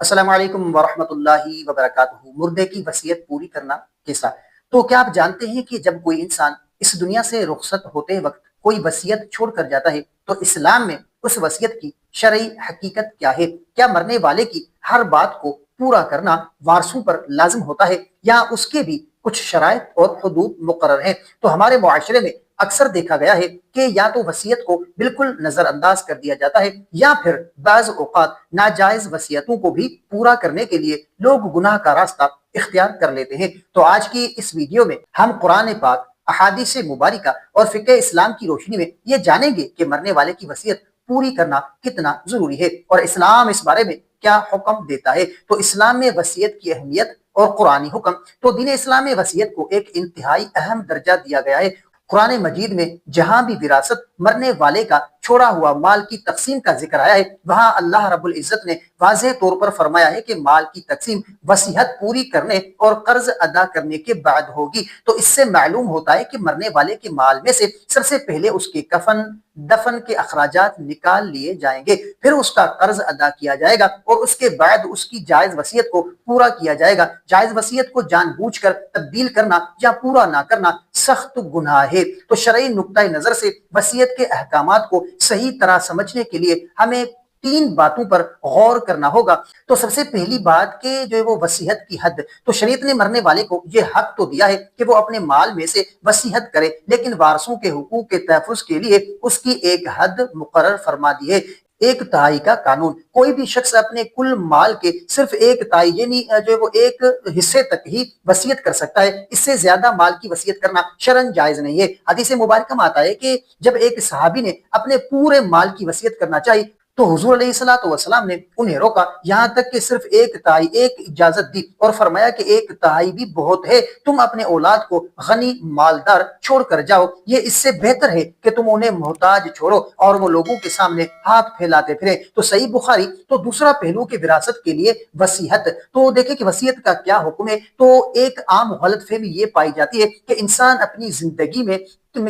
السلام علیکم ورحمۃ اللہ وبرکاتہ۔ مردے کی وصیت پوری کرنا کیسا؟ تو کیا آپ جانتے ہیں کہ جب کوئی انسان اس دنیا سے رخصت ہوتے وقت کوئی وصیت چھوڑ کر جاتا ہے تو اسلام میں اس وصیت کی شرعی حقیقت کیا ہے؟ کیا مرنے والے کی ہر بات کو پورا کرنا وارثوں پر لازم ہوتا ہے یا اس کے بھی کچھ شرائط اور حدود مقرر ہیں؟ تو ہمارے معاشرے میں اکثر دیکھا گیا ہے کہ یا تو وصیت کو بالکل نظر انداز کر دیا جاتا ہے یا پھر بعض اوقات ناجائز وصیتوں کو بھی پورا کرنے کے لیے لوگ گناہ کا راستہ اختیار کر لیتے ہیں۔ تو آج کی اس ویڈیو میں ہم قرآن پاک، احادیث مبارکہ اور فقہ اسلام کی روشنی میں یہ جانیں گے کہ مرنے والے کی وصیت پوری کرنا کتنا ضروری ہے اور اسلام اس بارے میں کیا حکم دیتا ہے۔ تو اسلام میں وصیت کی اہمیت اور قرآنی حکم۔ تو دین اسلام میں وصیت کو ایک انتہائی اہم درجہ دیا گیا ہے۔ قرآن مجید میں جہاں بھی وراثت، مرنے والے کا چھوڑا ہوا مال کی تقسیم کا ذکر آیا ہے، وہاں اللہ رب العزت نے واضح طور پر فرمایا ہے کہ مال کی تقسیم وصیت پوری کرنے اور قرض ادا کرنے کے بعد ہوگی۔ تو اس سے معلوم ہوتا ہے کہ مرنے والے کے مال میں سے سب سے پہلے اس کے کفن، دفن کے اخراجات نکال لیے جائیں گے، پھر اس کا قرض ادا کیا جائے گا اور اس کے بعد اس کی جائز وصیت کو پورا کیا جائے گا۔ جائز وصیت کو جان بوجھ کر تبدیل کرنا یا پورا نہ کرنا سخت گناہ ہے۔ تو شرعی نقطہ نظر سے وصیت کے احکامات کو صحیح طرح سمجھنے کے لیے ہمیں تین باتوں پر غور کرنا ہوگا۔ تو سب سے پہلی بات کہ جو ہے وہ وصیت کی حد۔ تو شریعت نے مرنے والے کو یہ حق تو دیا ہے کہ وہ اپنے مال میں سے وصیت کرے، لیکن وارثوں کے حقوق کے تحفظ کے لیے اس کی ایک حد مقرر فرما دی ہے۔ ایک تہائی کا قانون۔ کوئی بھی شخص اپنے کل مال کے صرف ایک تہائی یعنی جو ہے وہ ایک حصے تک ہی وصیت کر سکتا ہے، اس سے زیادہ مال کی وصیت کرنا شرعاً جائز نہیں ہے۔ حدیث مبارکہ میں آتا ہے کہ جب ایک صحابی نے اپنے پورے مال کی وصیت کرنا چاہی تو حضور علیہ الصلوۃ والسلام نے انہیں روکا، یہاں تک کہ صرف ایک تہائی ایک اجازت دی اور فرمایا کہ ایک تہائی بھی بہت ہے، تم اپنے اولاد کو غنی مالدار چھوڑ کر جاؤ، یہ اس سے بہتر ہے کہ تم انہیں محتاج چھوڑو اور وہ لوگوں کے سامنے ہاتھ پھیلاتے پھریں۔ تو صحیح بخاری۔ تو دوسرا پہلو کہ وراثت کے لیے وصیت۔ تو دیکھیں کہ وصیت کا کیا حکم ہے۔ تو ایک عام غلط فہمی یہ پائی جاتی ہے کہ انسان اپنی زندگی میں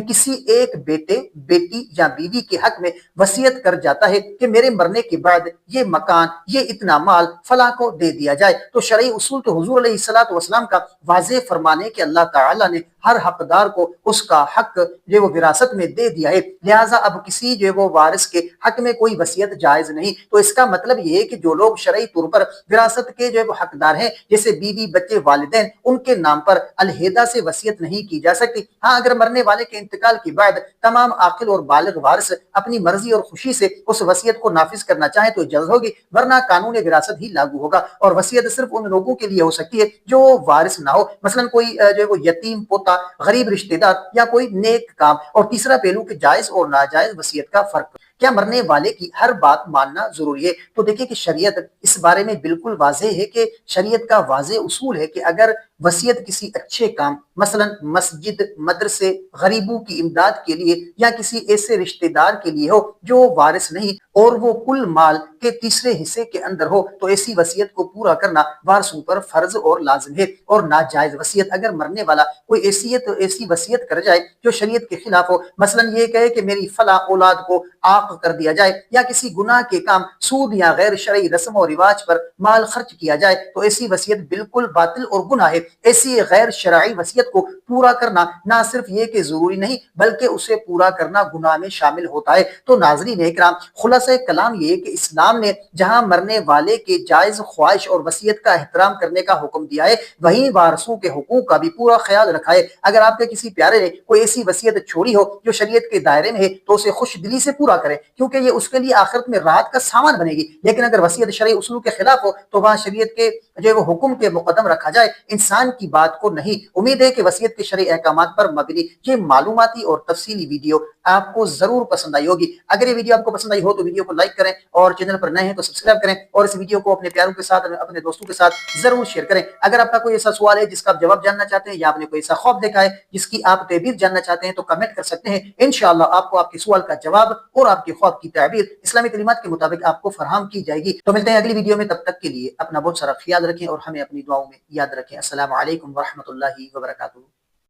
کسی ایک بیٹے، بیٹی یا بیوی کے حق میں وصیت کر جاتا ہے کہ میرے مرنے کے بعد یہ مکان، یہ اتنا مال فلاں کو دے دیا جائے۔ تو شرعی اصول تو حضور علیہ الصلوۃ والسلام کا واضح فرمانے کہ اللہ تعالیٰ نے ہر حقدار کو اس کا حق جو وہ وراثت میں دے دیا ہے، لہٰذا اب کسی جو وہ وارث کے حق میں کوئی وصیت جائز نہیں۔ تو اس کا مطلب یہ ہے کہ جو لوگ شرعی طور پر وراثت کے جو وہ حقدار ہیں، جیسے بیوی، بچے، والدین، ان کے نام پر علیحدہ سے وصیت نہیں کی جا سکتی۔ ہاں، اگر مرنے والے کے انتقال کے بعد تمام عاقل اور بالغ وارث اپنی مرضی اور خوشی سے اس وصیت کو نافذ کرنا چاہیں تو اجازت ہوگی، ورنہ قانون وراثت ہی لاگو ہوگا اور وصیت صرف ان لوگوں کے لیے ہو سکتی ہے جو وارث نہ ہو، مثلا کوئی جو وہ یتیم پوتا، غریب رشتہ دار یا کوئی نیک کام۔ اور تیسرا پہلو کہ جائز اور ناجائز وصیت کا فرق۔ کیا مرنے والے کی ہر بات ماننا ضروری ہے؟ تو دیکھیں کہ شریعت اس بارے میں بالکل واضح ہے کہ شریعت کا واضح اصول ہے کہ اگر وصیت کسی اچھے کام، مثلا مسجد، مدرسے، غریبوں کی امداد کے لیے یا کسی ایسے رشتہ دار کے لیے ہو جو وارث نہیں اور وہ کل مال کے تیسرے حصے کے اندر ہو، تو ایسی وصیت کو پورا کرنا وارثوں پر فرض اور لازم ہے۔ اور ناجائز وصیت، اگر مرنے والا کوئی ایسی وصیت کر جائے جو شریعت کے خلاف ہو، مثلا یہ کہے کہ میری فلاں اولاد کو عاق کر دیا جائے یا کسی گناہ کے کام، سود یا غیر شرعی رسم و رواج پر مال خرچ کیا جائے، تو ایسی وصیت بالکل باطل اور گناہ ہے۔ ایسی غیر شرعی وصیت کو پورا کرنا نہ صرف یہ کہ ضروری نہیں بلکہ اسے پورا کرنا گناہ میں شامل ہوتا ہے۔ تو ناظرین اکرام، خلاصہ کلام یہ ہے کہ اسلام نے جہاں مرنے والے کے جائز خواہش اور وصیت کا احترام کرنے کا حکم دیا ہے، وہیں وارثوں کے حقوق کا بھی پورا خیال رکھا ہے۔ اگر آپ کے کسی پیارے نے کوئی ایسی وصیت چھوڑی ہو جو شریعت کے دائرے میں ہے تو اسے خوش دلی سے پورا کریں، کیونکہ یہ اس کے لیے آخرت میں راحت کا سامان بنے گی۔ لیکن اگر وصیت شرعی اصول کے خلاف ہو تو وہاں شریعت کے جو وہ حکم کے مقدم رکھا جائے، انسان کی بات کو نہیں۔ امید ہے کہ وصیت کے شرعی احکامات پر مبنی یہ معلوماتی اور تفصیلی ویڈیو آپ کو ضرور پسند آئی ہوگی۔ اگر یہ ویڈیو آپ کو پسند آئی ہو تو ویڈیو کو لائک کریں اور چینل پر نئے ہیں تو سبسکرائب کریں اور اس ویڈیو کو اپنے پیاروں کے ساتھ، اپنے دوستوں کے ساتھ ضرور شیئر کریں۔ اگر آپ کا کوئی ایسا سوال ہے جس کا آپ جواب جاننا چاہتے ہیں یا آپ نے کوئی ایسا خواب دیکھا ہے جس کی آپ تعبیر جاننا چاہتے ہیں تو کمنٹ کر سکتے ہیں، انشاءاللہ آپ کو آپ کے سوال کا جواب اور آپ کے خواب کی تعبیر اسلامی تعلیمات کے مطابق آپ کو فراہم کی جائے گی۔ تو ملتے ہیں اگلی ویڈیو میں، تب تک کے لیے اپنا بہت سارا خیال رکھیں اور ہمیں اپنی دعاؤں میں یاد رکھیں۔ السلام علیکم ورحمۃ اللہ وبرکاتہ۔